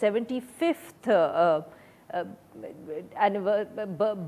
75th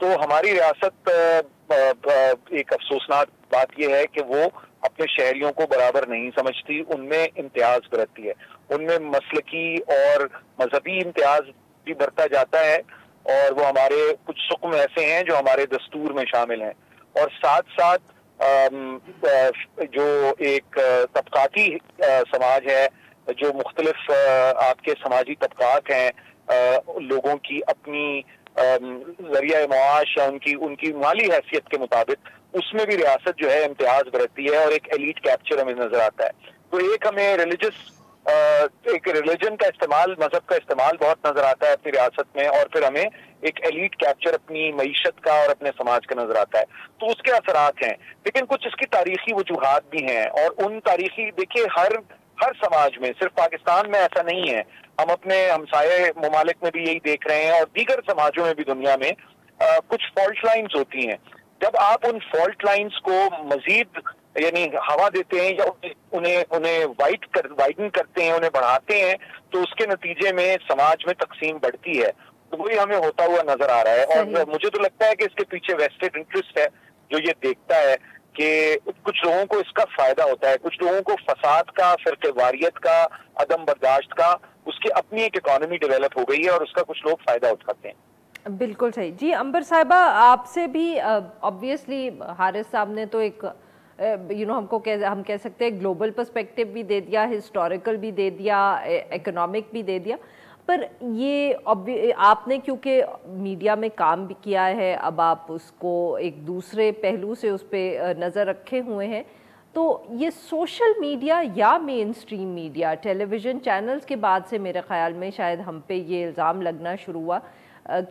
تو ہماری ریاست ایک افسوسناک بات یہ ہے کہ وہ اپنے شہریوں کو برابر نہیں سمجھتی، ان میں امتیاز برتتی ہے، ان میں مسلکی اور مذہبی امتیاز بھی برتا جاتا ہے، اور وہ ہمارے کچھ حکم ایسے ہیں جو ہمارے دستور میں شامل ہیں، اور ساتھ ساتھ جو ایک طبقاتی سماج ہے، جو مختلف آپ کے سماجی طبقات ہیں، لوگوں کی اپنی ذریعہ معاش یا ان کی مالی حیثیت کے مطابق اس میں بھی ریاست جو ہے امتیاز برتتی ہے، اور ایک ایلیٹ کیپچر ہمیں نظر آتا ہے. تو ایک ہمیں ایک ریلیجن کا استعمال، مذہب کا استعمال بہت نظر آتا ہے اپنی ریاست میں، اور پھر ہمیں ایک ایلیٹ کیپچر اپنی معیشت کا اور اپنے سماج کا نظر آتا ہے. تو اس کے اثرات ہیں، لیکن کچھ اس کی تاریخی وجوہات بھی ہیں، اور ان تاریخی دیکھیے ہر سماج میں، صرف پاکستان میں ایسا نہیں ہے، ہم اپنے ہمسائے ممالک میں بھی یہی دیکھ رہے ہیں، اور دیگر سماجوں میں بھی دنیا میں کچھ فالٹ لائنز ہوتی ہیں. جب آپ ان فالٹ لائنز کو مزید یعنی ہوا دیتے ہیں یا انہیں وائڈن کرتے ہیں، انہیں بڑھاتے ہیں، تو اس کے نتیجے میں سماج میں تقسیم بڑھتی ہے. تو وہی ہمیں ہوتا ہوا نظر آ رہا ہے، اور مجھے تو لگتا ہے کہ اس کے پیچھے ویسٹڈ انٹرسٹ ہے جو یہ دیکھتا ہے کہ کچھ لوگوں کو اس کا فائدہ ہوتا ہے، کچھ لوگوں کو فساد کا، فرقہ واریت کا، عدم برداشت کا، اس کی اپنی ایک اکانومی ڈیولپ ہو گئی ہے، اور اس کا کچھ لوگ فائدہ اٹھاتے ہیں. بالکل صحیح. جی عنبر صاحبہ، آپ سے بھی آبویسلی حارث صاحب نے تو ایک ہم کہہ سکتے ہیں گلوبل پرسپیکٹیو بھی دے دیا، ہسٹوریکل بھی دے دیا، اکنامک بھی دے دیا، پر یہ آپ نے کیونکہ میڈیا میں کام بھی کیا ہے، اب آپ اس کو ایک دوسرے پہلو سے اس پہ نظر رکھے ہوئے ہیں، تو یہ سوشل میڈیا یا مین سٹریم میڈیا، ٹیلی ویژن چینلز کے بعد سے میرے خیال میں شاید ہم پہ یہ الزام لگنا شروع ہوا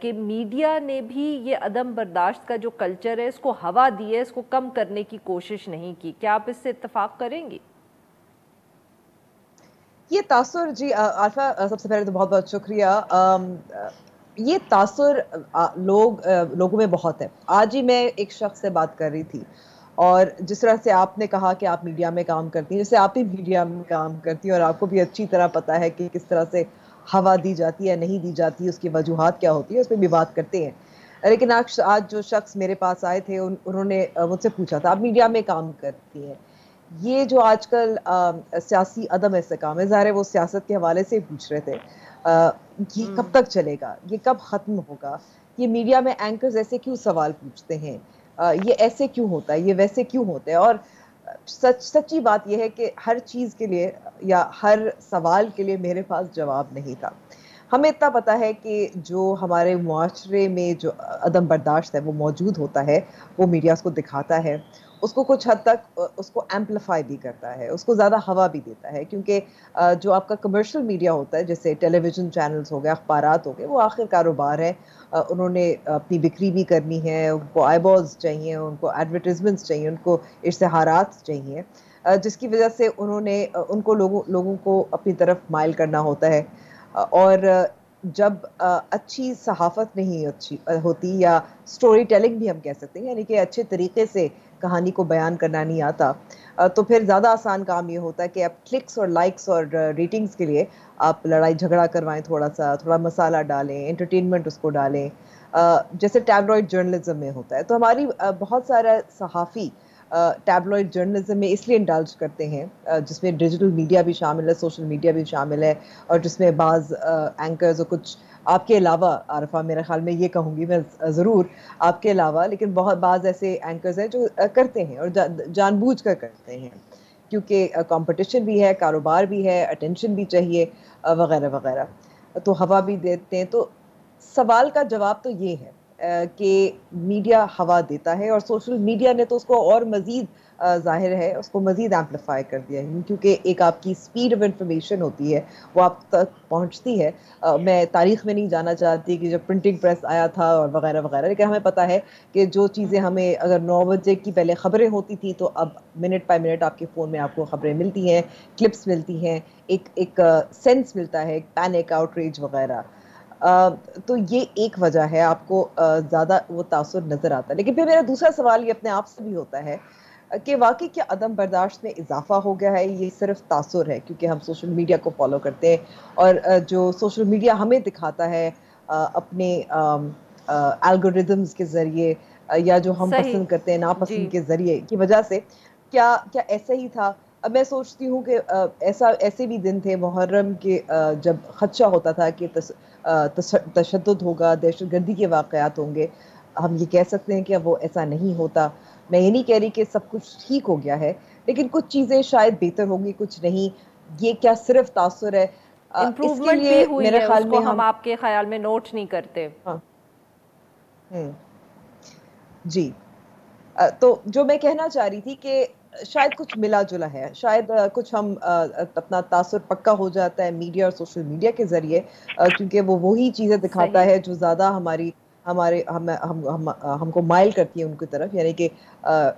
کہ میڈیا نے بھی یہ عدم برداشت کا جو کلچر ہے اس کو ہوا دی ہے، اس کو کم کرنے کی کوشش نہیں کی. کیا آپ اس سے اتفاق کریں گی؟ یہ تاثر، جی عارفہ، سب سے پہلے تو بہت بہت شکریہ. یہ تاثر لوگوں میں بہت ہے. آج ہی میں ایک شخص سے بات کر رہی تھی، اور جس طرح سے آپ نے کہا کہ آپ میڈیا میں کام کرتی ہیں، جیسے آپ بھی میڈیا میں کام کرتی ہیں اور آپ کو بھی اچھی طرح پتہ ہے کہ کس طرح سے ہوا دی جاتی ہے، نہیں دی جاتی، اس کی وجوہات کیا ہوتی ہے، اس پہ بھی بات کرتے ہیں. لیکن آج جو شخص میرے پاس آئے تھے، انہوں نے مجھ سے پوچھا تھا، آپ میڈیا میں کام کرتی ہیں، یہ جو آج کل سیاسی عدم استحکام ہے، ظاہر ہے وہ سیاست کے حوالے سے پوچھ رہے تھے، یہ کب تک چلے گا، یہ کب ختم ہوگا، یہ میڈیا میں اینکرز ایسے کیوں سوال پوچھتے ہیں، یہ ایسے کیوں ہوتا ہے، یہ ویسے کیوں ہوتا ہے. اور سچی بات یہ ہے کہ ہر چیز کے لیے یا ہر سوال کے لیے میرے پاس جواب نہیں تھا. ہمیں اتنا پتا ہے کہ جو ہمارے معاشرے میں جو عدم برداشت ہے وہ موجود ہوتا ہے، وہ میڈیا اس کو دکھاتا ہے، اس کو کچھ حد تک اس کو ایمپلیفائی بھی کرتا ہے، اس کو زیادہ ہوا بھی دیتا ہے، کیونکہ جو آپ کا کمرشل میڈیا ہوتا ہے، جیسے ٹیلی ویژن چینلز ہو گئے، اخبارات ہو گئے، وہ آخر کاروبار ہے، انہوں نے اپنی بکری بھی کرنی ہے، ان کو آئی بالز چاہیے، ان کو ایڈورٹیزمنٹس چاہیے، ان کو اشتہارات چاہیے، جس کی وجہ سے ان کو لوگوں کو اپنی طرف مائل کرنا ہوتا ہے. اور جب اچھی صحافت نہیں اچھی ہوتی، یا سٹوری ٹیلنگ بھی ہم کہہ سکتے ہیں، یعنی کہ اچھے طریقے سے کہانی کو بیان کرنا نہیں آتا، تو پھر زیادہ آسان کام یہ ہوتا ہے کہ آپ کلکس اور لائکس اور ریٹنگز کے لیے آپ لڑائی جھگڑا کروائیں، تھوڑا مسالہ ڈالیں، انٹرٹینمنٹ اس کو ڈالیں، جیسے ٹیبلوئڈ جرنلزم میں ہوتا ہے. تو ہماری بہت سارے صحافی ٹیبلوئڈ جرنلزم میں اس لیے انڈلج کرتے ہیں، جس میں ڈیجیٹل میڈیا بھی شامل ہے، سوشل میڈیا بھی شامل ہے، اور جس میں بعض اینکرز اور کچھ آپ کے علاوہ، عارفہ میرے خیال میں یہ کہوں گی میں ضرور آپ کے علاوہ، لیکن بعض ایسے اینکرز ہیں جو کرتے ہیں اور جان بوجھ کر کرتے ہیں، کیونکہ کمپٹیشن بھی ہے، کاروبار بھی ہے، اٹینشن بھی چاہیے، وغیرہ وغیرہ، تو ہوا بھی دیتے ہیں. تو سوال کا جواب تو یہ ہے کہ میڈیا ہوا دیتا ہے، اور سوشل میڈیا نے تو اس کو اور مزید ظاہر ہے، اس کو مزید ایمپلیفائی کر دیا ہے، کیونکہ ایک آپ کی سپیڈ آف انفارمیشن ہوتی ہے، وہ آپ تک پہنچتی ہے. میں تاریخ میں نہیں جانا چاہتی کہ جب پرنٹنگ پریس آیا تھا اور وغیرہ وغیرہ، لیکن ہمیں پتہ ہے کہ جو چیزیں ہمیں اگر 9 بجے کی پہلے خبریں ہوتی تھیں، تو اب منٹ بائی منٹ آپ کے فون میں آپ کو خبریں ملتی ہیں، کلپس ملتی ہیں، ایک سینس ملتا ہے، پینک، آؤٹ ریج وغیرہ. تو یہ ایک وجہ ہے، آپ کو زیادہ وہ تاثر نظر آتا ہے. لیکن پھر میرا دوسرا سوال یہ اپنے آپ سے بھی ہوتا ہے کہ واقعی کیا عدم برداشت میں اضافہ ہو گیا ہے، یہ صرف تاثر ہے کیونکہ ہم سوشل میڈیا کو فالو کرتے ہیں، اور جو سوشل میڈیا ہمیں دکھاتا ہے اپنے الگوریدمز کے ذریعے یا جو ہم پسند کرتے ہیں ناپسند کے ذریعے کی وجہ سے کیا ایسا ہی تھا؟ اب میں سوچتی ہوں کہ ایسے بھی دن تھے محرم کے جب خدشہ ہوتا تھا کہ تشدد ہوگا، دہشت گردی کے واقعات ہوں گے. ہم یہ کہہ سکتے ہیں کہ اب وہ ایسا نہیں ہوتا. میں یہ نہیں کہہ رہی کہ سب کچھ ٹھیک ہو گیا ہے، لیکن کچھ چیزیں شاید بہتر ہوں گی، کچھ نہیں. یہ کیا صرف تاثر ہے؟ اس کے لیے میرے خیال میں ہم آپ کے خیال میں نوٹ نہیں کرتے. جی، تو جو میں کہنا چاہ رہی تھی کہ شاید کچھ ملا جلا ہے، شاید کچھ ہم اپنا تاثر پکا ہو جاتا ہے میڈیا اور سوشل میڈیا کے ذریعے، کیونکہ وہ وہی چیزیں دکھاتا ہے جو زیادہ ہم کو مائل کرتی ہے ان کی طرف، یعنی کہ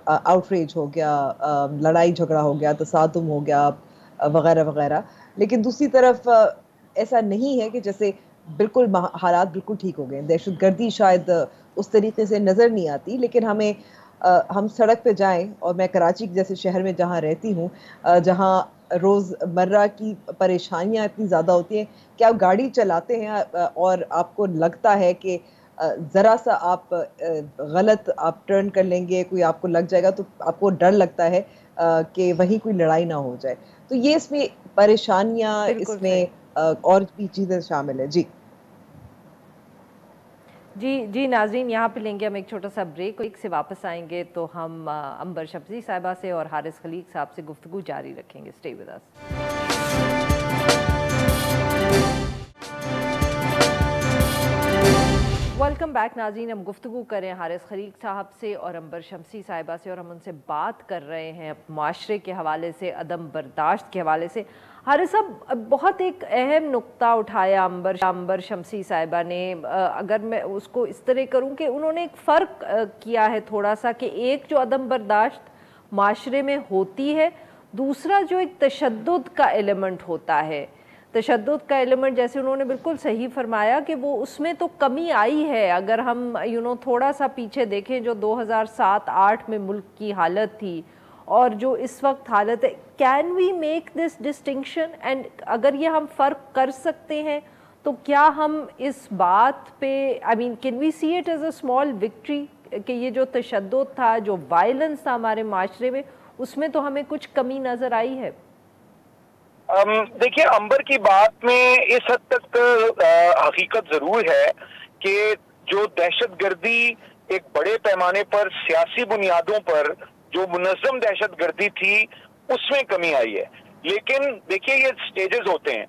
آؤٹریج ہو گیا، لڑائی جھگڑا ہو گیا، تصادم ہو گیا وغیرہ وغیرہ. لیکن دوسری طرف ایسا نہیں ہے کہ جیسے بالکل حالات بالکل ٹھیک ہو گئے. دہشت گردی شاید اس طریقے سے نظر نہیں آتی، لیکن ہم سڑک پہ جائیں، اور میں کراچی جیسے شہر میں جہاں رہتی ہوں، جہاں روز مرہ کی پریشانیاں اتنی زیادہ ہوتی ہیں کہ آپ گاڑی چلاتے ہیں اور آپ کو لگتا ہے کہ ذرا سا آپ غلط آپ ٹرن کر لیں گے، کوئی آپ کو لگ جائے گا، تو آپ کو ڈر لگتا ہے کہ وہیں کوئی لڑائی نہ ہو جائے. تو یہ اس میں پریشانیاں، اس میں اور بھی چیزیں شامل ہیں. جی ناظرین، یہاں پہ لیں گے ہم ایک چھوٹا سا بریک. ایک سے واپس آئیں گے تو ہم عنبر شمسی صاحبہ سے اور حارث خلیق صاحب سے گفتگو جاری رکھیں گے. Stay with us. Welcome back ناظرین. ہم گفتگو کریں حارث خلیق صاحب سے اور عنبر شمسی صاحبہ سے، اور ہم ان سے بات کر رہے ہیں معاشرے کے حوالے سے، عدم برداشت کے حوالے سے. حارث صاحب، بہت ایک اہم نقطہ اٹھایا عنبر شمسی صاحبہ نے. اگر میں اس کو اس طرح کروں کہ انہوں نے ایک فرق کیا ہے تھوڑا سا، کہ ایک جو عدم برداشت معاشرے میں ہوتی ہے، دوسرا جو ایک تشدد کا ایلیمنٹ ہوتا ہے. تشدد کا ایلیمنٹ، جیسے انہوں نے بالکل صحیح فرمایا کہ وہ اس میں تو کمی آئی ہے. اگر ہم تھوڑا سا پیچھے دیکھیں، جو 2007-8 میں ملک کی حالت تھی اور جو اس وقت حالت ہے، can we make this distinction? And اگر یہ ہم فرق کر سکتے ہیں تو کیا ہم اس بات پہ can we see it as a small victory کہ یہ جو تشدد تھا، جو وائلنس تھا ہمارے معاشرے میں، اس میں تو ہمیں کچھ کمی نظر آئی ہے؟ دیکھیے، عنبر کی بات میں اس حد تک حقیقت ضرور ہے کہ جو دہشت گردی ایک بڑے پیمانے پر سیاسی بنیادوں پر جو منظم دہشت گردی تھی، اس میں کمی آئی ہے. لیکن دیکھیے، یہ سٹیجز ہوتے ہیں.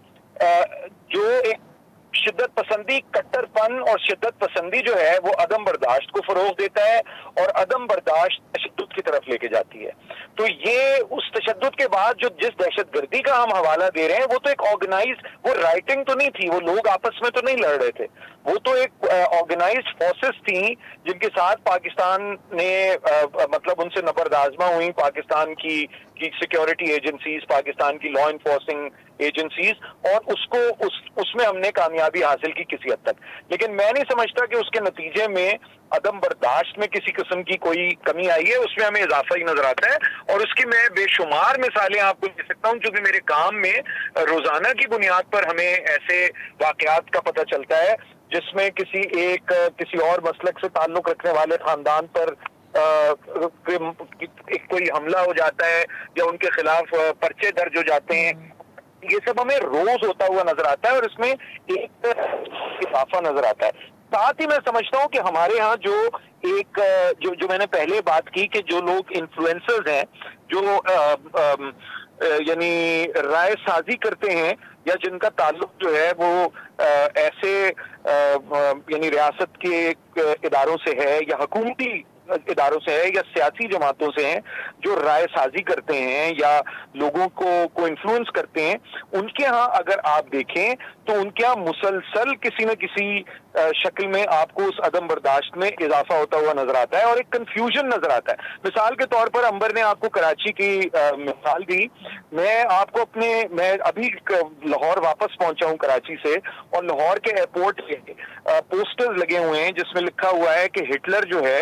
جو ایک شدت پسندی، کٹر پن اور شدت پسندی جو ہے وہ عدم برداشت کو فروغ دیتا ہے، اور عدم برداشت تشدد کی طرف لے کے جاتی ہے. تو یہ اس تشدد کے بعد جو جس دہشت گردی کا ہم حوالہ دے رہے ہیں، وہ تو ایک آرگنائز، وہ رائٹنگ تو نہیں تھی، وہ لوگ آپس میں تو نہیں لڑ رہے تھے، وہ تو ایک آرگنائز فورسز تھیں جن کے ساتھ پاکستان نے مطلب ان سے نبرد آزما ہوئی پاکستان کی سیکیورٹی ایجنسیز، پاکستان کی لا انفورسنگ ایجنسیز، اور اس میں ہم نے کامیابی حاصل کی کسی حد تک. لیکن میں نہیں سمجھتا کہ اس کے نتیجے میں عدم برداشت میں کسی قسم کی کوئی کمی آئی ہے. اس میں ہمیں اضافہ ہی نظر آتا ہے، اور اس کی میں بے شمار مثالیں آپ کو دے سکتا ہوں، کیونکہ میرے کام میں روزانہ کی بنیاد پر ہمیں ایسے واقعات کا پتہ چلتا ہے جس میں کسی اور مسلک سے تعلق رکھنے والے خاندان پر کوئی حملہ ہو جاتا ہے یا ان کے خلاف پرچے درج ہو جاتے ہیں. یہ سب ہمیں روز ہوتا ہوا نظر آتا ہے، اور اس میں ایک اضافہ نظر آتا ہے. ساتھ ہی میں سمجھتا ہوں کہ ہمارے ہاں جو میں نے پہلے بات کی کہ جو لوگ انفلوئنسرز ہیں، جو یعنی رائے سازی کرتے ہیں، یا جن کا تعلق جو ہے وہ ایسے یعنی ریاست کے اداروں سے ہے یا حکومتی اداروں سے ہے یا سیاسی جماعتوں سے ہیں، جو رائے سازی کرتے ہیں یا لوگوں کو انفلوئنس کرتے ہیں، ان کے ہاں اگر آپ دیکھیں تو ان کے ہاں مسلسل کسی نہ کسی شکل میں آپ کو اس عدم برداشت میں اضافہ ہوتا ہوا نظر آتا ہے، اور ایک کنفیوژن نظر آتا ہے. مثال کے طور پر عنبر نے آپ کو کراچی کی مثال دی. میں ابھی لاہور واپس پہنچا ہوں کراچی سے، اور لاہور کے ایئرپورٹ پہ پوسٹرز لگے ہوئے ہیں جس میں لکھا ہوا ہے کہ ہٹلر جو ہے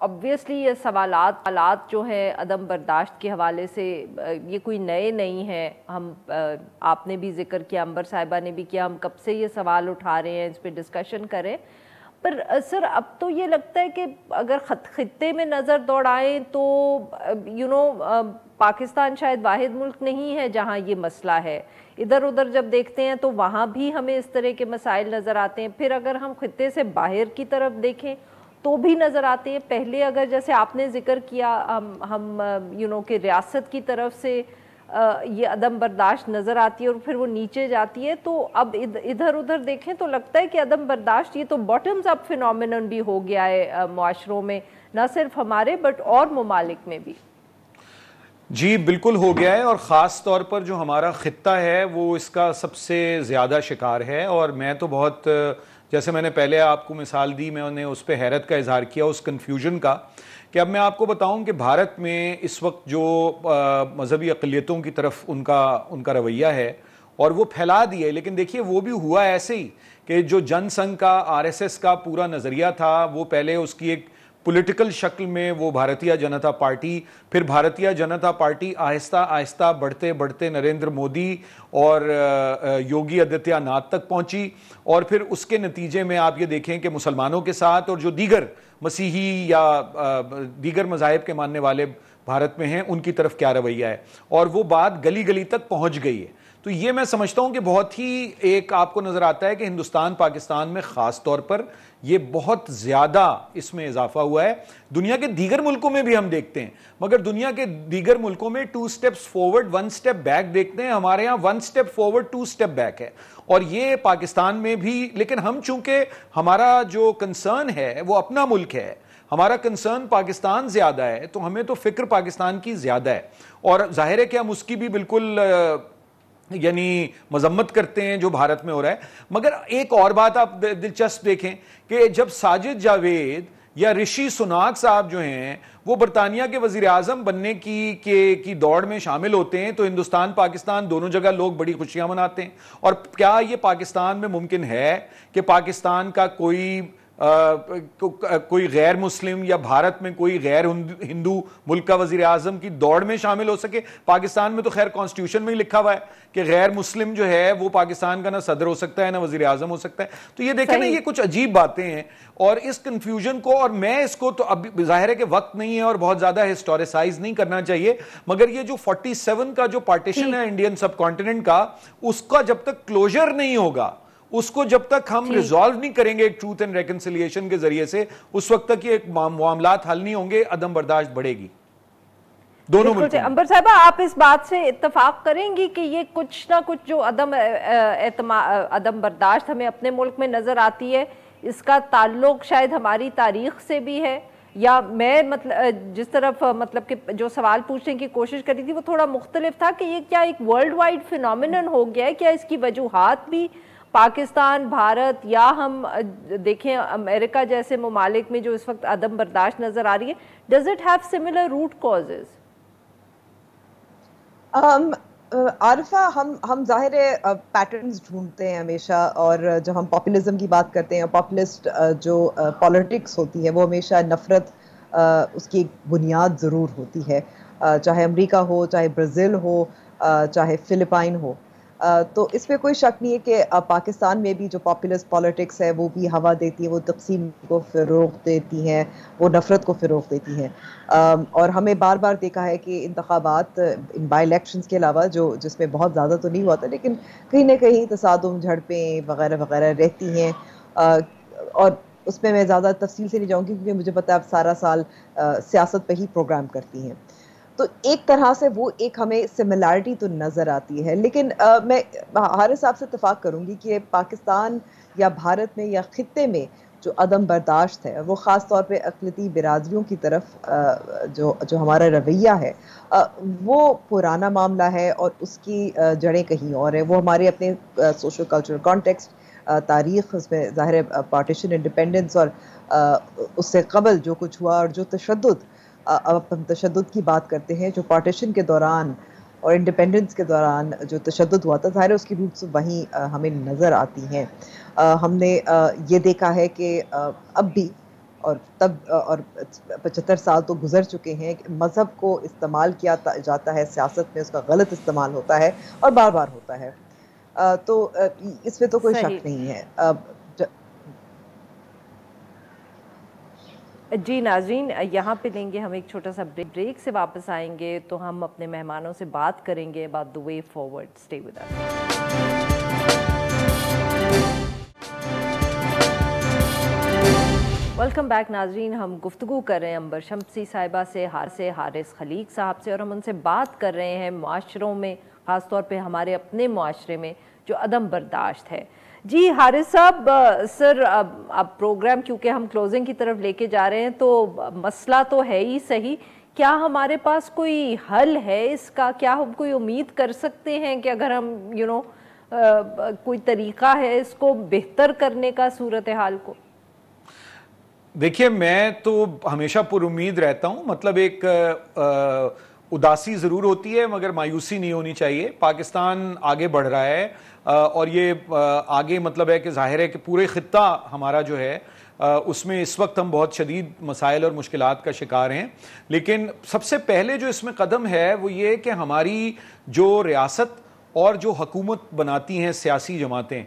obviously یہ سوالات جو ہیں عدم برداشت کے حوالے سے یہ کوئی نئے نہیں ہیں. ہم آپ نے بھی ذکر کیا, امبر صاحبہ نے بھی کیا, ہم کب سے یہ سوال اٹھا رہے ہیں, اس پہ ڈسکشن کریں. پر سر اب تو یہ لگتا ہے کہ اگر خطے میں نظر دوڑائیں تو پاکستان شاید واحد ملک نہیں ہے جہاں یہ مسئلہ ہے. ادھر ادھر جب دیکھتے ہیں تو وہاں بھی ہمیں اس طرح کے مسائل نظر آتے ہیں. پھر اگر ہم خطے سے باہر کی طرف دیکھیں تو بھی نظر آتے ہیں. پہلے اگر جیسے آپ نے ذکر کیا ہم کہ ریاست کی طرف سے یہ عدم برداشت نظر آتی ہے اور پھر وہ نیچے جاتی ہے, تو اب ادھر ادھر دیکھیں تو لگتا ہے کہ عدم برداشت یہ تو باٹمز اپ فینومینن بھی ہو گیا ہے معاشروں میں, نہ صرف ہمارے بٹ اور ممالک میں بھی. جی بالکل ہو گیا ہے, اور خاص طور پر جو ہمارا خطہ ہے وہ اس کا سب سے زیادہ شکار ہے. اور میں تو بہت, جیسے میں نے پہلے آپ کو مثال دی, میں نے اس پہ حیرت کا اظہار کیا اس کنفیوژن کا, کہ اب میں آپ کو بتاؤں کہ بھارت میں اس وقت جو مذہبی اقلیتوں کی طرف ان کا رویہ ہے اور وہ پھیلا دیے, لیکن دیکھیے وہ بھی ہوا ایسے ہی کہ جو جن سنگھ کا RSS کا پورا نظریہ تھا وہ پہلے اس کی ایک پولیٹیکل شکل میں وہ بھارتیہ جنتا پارٹی, پھر بھارتیہ جنتا پارٹی آہستہ آہستہ بڑھتے بڑھتے نریندر مودی اور یوگی آدتیہ ناتھ تک پہنچی, اور پھر اس کے نتیجے میں آپ یہ دیکھیں کہ مسلمانوں کے ساتھ اور جو دیگر مسیحی یا دیگر مذاہب کے ماننے والے بھارت میں ہیں ان کی طرف کیا رویہ ہے, اور وہ بات گلی گلی تک پہنچ گئی ہے. تو یہ میں سمجھتا ہوں کہ بہت ہی ایک آپ کو نظر آتا ہے کہ ہندوستان پاکستان میں خاص طور پر یہ بہت زیادہ اس میں اضافہ ہوا ہے. دنیا کے دیگر ملکوں میں بھی ہم دیکھتے ہیں, مگر دنیا کے دیگر ملکوں میں 2 steps forward 1 step back دیکھتے ہیں, ہمارے ہاں 1 step forward 2 step back ہے. اور یہ پاکستان میں بھی, لیکن ہم چونکہ ہمارا جو کنسرن ہے وہ اپنا ملک ہے, ہمارا کنسرن پاکستان زیادہ ہے, تو ہمیں تو فکر پاکستان کی زیادہ ہے, اور ظاہر ہے کہ ہم اس کی بھی بالکل یعنی مذمت کرتے ہیں جو بھارت میں ہو رہا ہے. مگر ایک اور بات آپ دلچسپ دیکھیں کہ جب ساجد جاوید یا رشی سناک صاحب جو ہیں وہ برطانیہ کے وزیر اعظم بننے کی دوڑ میں شامل ہوتے ہیں تو ہندوستان پاکستان دونوں جگہ لوگ بڑی خوشیاں مناتے ہیں. اور کیا یہ پاکستان میں ممکن ہے کہ پاکستان کا کوئی غیر مسلم یا بھارت میں کوئی غیر ہندو ملک کا وزیر اعظم کی دوڑ میں شامل ہو سکے؟ پاکستان میں تو خیر کانسٹیٹیوشن میں ہی لکھا ہوا ہے کہ غیر مسلم جو ہے وہ پاکستان کا نہ صدر ہو سکتا ہے نہ وزیر اعظم ہو سکتا ہے. تو یہ دیکھیں نا, یہ کچھ عجیب باتیں ہیں, اور اس کنفیوژن کو, اور میں اس کو تو اب ظاہر ہے کہ وقت نہیں ہے اور بہت زیادہ ہسٹوریسائز نہیں کرنا چاہیے, مگر یہ جو 47 کا جو پارٹیشن ہے انڈین سب کانٹیننٹ کا, اس کا جب تک کلوجر نہیں ہوگا, اس کو جب تک ہم ریزالو نہیں کریں گے ایک ٹروتھ اینڈ ریکنسیلیشن کے ذریعے سے, اس وقت تک یہ معاملات حل نہیں ہوں گے, عدم برداشت بڑھے گی دونوں ملکوں میں. امبر صاحبہ آپ اس بات سے اتفاق کریں گی کہ یہ کچھ نہ کچھ جو عدم برداشت ہمیں اپنے ملک میں نظر آتی ہے, اس کا تعلق شاید ہماری تاریخ سے بھی ہے, یا میں جس طرف کہ جو سوال پوچھنے کی کوشش کری تھی وہ تھوڑا مختلف تھا کہ یہ کیا ایک ورلڈ وائڈ فینومینن ہو گیا ہے, کیا اس کی وجوہات بھی پاکستان, بھارت, یا ہم دیکھیں امریکہ جیسے ممالک میں جو اس وقت عدم برداشت نظر آ رہی ہے, does it have similar root causes? Arifa, ہم ظاہر پیٹرنز ڈھونڈتے ہیں ہمیشہ, اور جب ہم پاپولزم کی بات کرتے ہیں, پاپولسٹ جو پالیٹکس ہوتی ہے وہ ہمیشہ نفرت اس کی ایک بنیاد ضرور ہوتی ہے, چاہے امریکہ ہو, چاہے برازیل ہو, چاہے فلپائن ہو. تو اس پہ کوئی شک نہیں ہے کہ پاکستان میں بھی جو پاپولسٹ پالیٹکس ہے وہ بھی ہوا دیتی ہے, وہ تقسیم کو فروغ دیتی ہیں, وہ نفرت کو فروغ دیتی ہیں. اور ہمیں بار بار دیکھا ہے کہ انتخابات ان بائی الیکشنز کے علاوہ جس میں بہت زیادہ تو نہیں ہوا تھا, لیکن کہیں نہ کہیں تصادم, جھڑپیں وغیرہ وغیرہ رہتی ہیں, اور اس میں زیادہ تفصیل سے نہیں جاؤں گی کیونکہ مجھے پتہ ہے آپ سارا سال سیاست پہ ہی پروگرام کرتی ہیں. تو ایک طرح سے وہ ایک ہمیں سملیرٹی تو نظر آتی ہے, لیکن میں حارث صاحب سے اتفاق کروں گی کہ پاکستان یا بھارت میں یا خطے میں جو عدم برداشت ہے وہ خاص طور پہ اقلیتی برادریوں کی طرف جو ہمارا رویہ ہے وہ پرانا معاملہ ہے, اور اس کی جڑیں کہیں اور ہیں. وہ ہمارے اپنے سوشل کلچرل کانٹیکسٹ, تاریخ, اس میں ظاہر ہے پارٹیشن, انڈیپینڈنس, اور اس سے قبل جو کچھ ہوا, اور جو تشدد, اب ہم تشدد کی بات کرتے ہیں, جو پارٹیشن کے دوران اور انڈیپینڈنس کے دوران جو تشدد ہوا تھا, ظاہر ہے اس کی روٹس وہیں ہمیں نظر آتی ہیں. ہم نے یہ دیکھا ہے کہ اب بھی اور تب اور 75 سال تو گزر چکے ہیں کہ مذہب کو استعمال کیا جاتا ہے سیاست میں، اس کا غلط استعمال ہوتا ہے اور بار بار ہوتا ہے. تو اس میں تو کوئی شک نہیں ہے. جی ناظرین، یہاں پہ لیں گے ہم ایک چھوٹا سا بریک. سے واپس آئیں گے تو ہم اپنے مہمانوں سے بات کریں گے about the way forward. Stay with us. Welcome back ناظرین. ہم گفتگو کر رہے ہیں عنبر شمسی صاحبہ سے، حارث خلیق صاحب سے، اور ہم ان سے بات کر رہے ہیں معاشروں میں، خاص طور پہ ہمارے اپنے معاشرے میں جو عدم برداشت ہے. جی حارث صاحب، سر اب پروگرام کیونکہ ہم کلوزنگ کی طرف لے کے جا رہے ہیں تو مسئلہ تو ہے ہی صحیح، کیا ہمارے پاس کوئی حل ہے اس کا؟ کیا ہم کوئی امید کر سکتے ہیں کہ اگر ہم کوئی طریقہ ہے اس کو بہتر کرنے کا صورتحال کو؟ دیکھیے، میں تو ہمیشہ پر امید رہتا ہوں. مطلب ایک اداسی ضرور ہوتی ہے مگر مایوسی نہیں ہونی چاہیے. پاکستان آگے بڑھ رہا ہے اور یہ آگے مطلب ہے کہ ظاہر ہے کہ پورے خطہ ہمارا جو ہے اس میں اس وقت ہم بہت شدید مسائل اور مشکلات کا شکار ہیں. لیکن سب سے پہلے جو اس میں قدم ہے وہ یہ کہ ہماری جو ریاست اور جو حکومت بناتی ہیں سیاسی جماعتیں،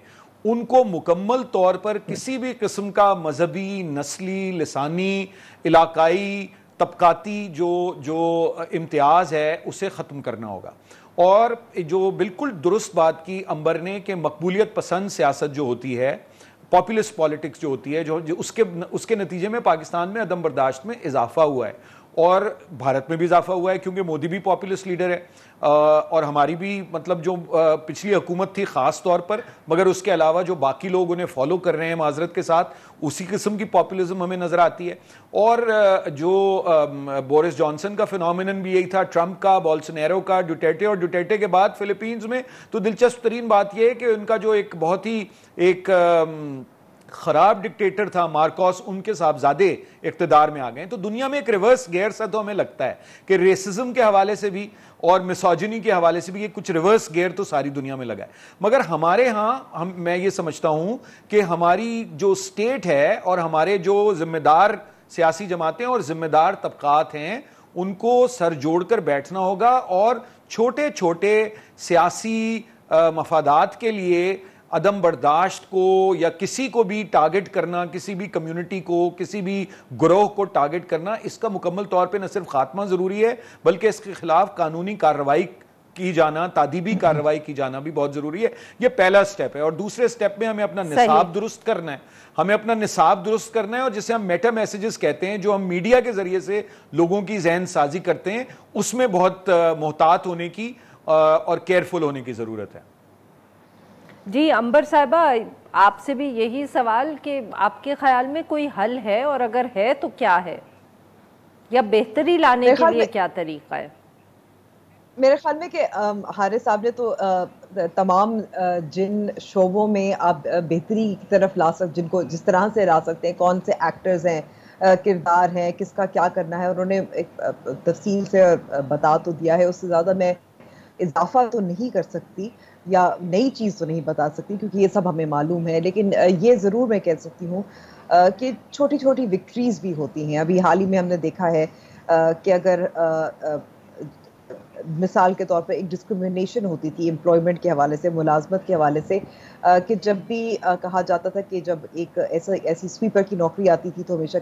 ان کو مکمل طور پر کسی بھی قسم کا مذہبی، نسلی، لسانی، علاقائی، طبقاتی جو امتیاز ہے اسے ختم کرنا ہوگا. اور جو بالکل درست بات کی عنبر نے کہ مقبولیت پسند سیاست جو ہوتی ہے، پاپولسٹ پالیٹکس جو ہوتی ہے، جو اس کے نتیجے میں پاکستان میں عدم برداشت میں اضافہ ہوا ہے، اور بھارت میں بھی اضافہ ہوا ہے کیونکہ مودی بھی پاپولسٹ لیڈر ہے، اور ہماری بھی مطلب جو پچھلی حکومت تھی خاص طور پر، مگر اس کے علاوہ جو باقی لوگ انہیں فالو کر رہے ہیں معذرت کے ساتھ، اسی قسم کی پاپولزم ہمیں نظر آتی ہے. اور جو بورس جانسن کا فینومینن بھی یہی تھا، ٹرمپ کا، بولسونیرو کا، ڈوٹیرٹے، اور ڈوٹیرٹے کے بعد فلپینز میں تو دلچسپ ترین بات یہ ہے کہ ان کا جو ایک بہت ہی ایک خراب ڈکٹیٹر تھا مارکوس، ان کے صاحبزادے اقتدار میں آ گئے. تو دنیا میں ایک ریورس گیئر سا تو ہمیں لگتا ہے کہ ریسزم کے حوالے سے بھی اور مسوجنی کے حوالے سے بھی یہ کچھ ریورس گیئر تو ساری دنیا میں لگا ہے. مگر ہمارے ہاں میں یہ سمجھتا ہوں کہ ہماری جو سٹیٹ ہے اور ہمارے جو ذمہ دار سیاسی جماعتیں اور ذمہ دار طبقات ہیں، ان کو سر جوڑ کر بیٹھنا ہوگا اور چھوٹے چھوٹے سیاسی مفادات کے لیے عدم برداشت کو یا کسی کو بھی ٹارگٹ کرنا، کسی بھی کمیونٹی کو، کسی بھی گروہ کو ٹارگٹ کرنا، اس کا مکمل طور پہ نہ صرف خاتمہ ضروری ہے بلکہ اس کے خلاف قانونی کارروائی کی جانا، تادیبی کارروائی کی جانا بھی بہت ضروری ہے. یہ پہلا سٹیپ ہے. اور دوسرے سٹیپ میں ہمیں اپنا نصاب درست کرنا ہے. ہمیں اپنا نصاب درست کرنا ہے، اور جسے ہم میٹا میسیجز کہتے ہیں، جو ہم میڈیا کے ذریعے سے لوگوں کی ذہن سازی کرتے ہیں، اس میں بہت محتاط ہونے کی اور کیئرفل ہونے کی ضرورت ہے. جی عنبر صاحبہ، آپ سے بھی یہی سوال کہ آپ کے خیال میں کوئی حل ہے، اور اگر ہے تو کیا ہے، یا بہتری لانے کے لیے کیا طریقہ ہے؟ میرے خیال میں کہ حارث صاحب نے تو تمام جن شعبوں میں آپ بہتری کی طرف لا سکتے، جن کو جس طرح سے لا سکتے ہیں، کون سے ایکٹرز ہیں، کردار ہیں، کس کا کیا کرنا ہے، انہوں نے ایک تفصیل سے بتا تو دیا ہے. اس سے زیادہ میں اضافہ تو نہیں کر سکتی یا نئی چیز تو نہیں بتا سکتی کیونکہ یہ سب ہمیں معلوم ہے. لیکن یہ ضرور میں کہہ سکتی ہوں کہ چھوٹی چھوٹی وکٹریز بھی ہوتی ہیں. ابھی حال ہی میں ہم نے دیکھا ہے کہ اگر مثال کے طور پر ایک ڈسکریمنیشن ہوتی تھی امپلائمنٹ کے حوالے سے، ملازمت کے حوالے سے، کہ جب بھی کہا جاتا تھا کہ جب ایک ایسی سویپر کی نوکری آتی تھی تو ہمیشہ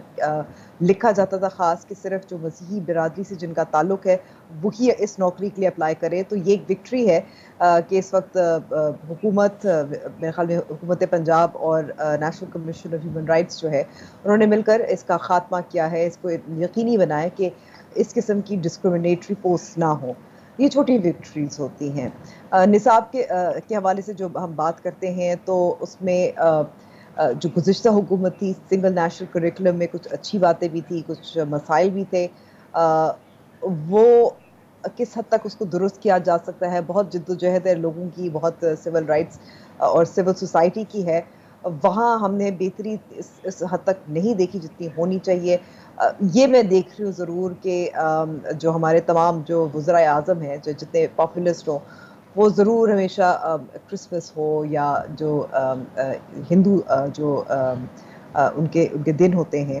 لکھا جاتا تھا خاص کہ صرف جو مسیحی برادری سے جن کا تعلق ہے وہی اس نوکری کے لیے اپلائی کرے. تو یہ ایک وکٹری ہے کہ اس وقت حکومت، میرے خیال میں حکومت پنجاب اور national commission of human rights جو ہے، انہوں نے مل کر اس کا خاتمہ کیا ہے، اس کو یقینی بنایا کہ اس قسم کی ڈسکریمنیٹری پوسٹ نہ ہو. یہ چھوٹی وکٹریز ہوتی ہیں. نصاب کے حوالے سے جو ہم بات کرتے ہیں تو اس میں جو گزشتہ حکومت تھی، سنگل نیشنل کریکولم میں کچھ اچھی باتیں بھی تھی، کچھ مسائل بھی تھے. وہ کس حد تک اس کو درست کیا جا سکتا ہے، بہت جد و جہد ہے لوگوں کی، بہت سول رائٹس اور سول سوسائٹی کی ہے. وہاں ہم نے بہتری اس حد تک نہیں دیکھی جتنی ہونی چاہیے. یہ میں دیکھ رہی ہوں ضرور کہ جو ہمارے تمام جو وزرائے اعظم ہیں، جو جتنے پاپولسٹ ہوں، وہ ضرور ہمیشہ کرسمس ہو یا جو ہندو جو ان کے دن ہوتے ہیں،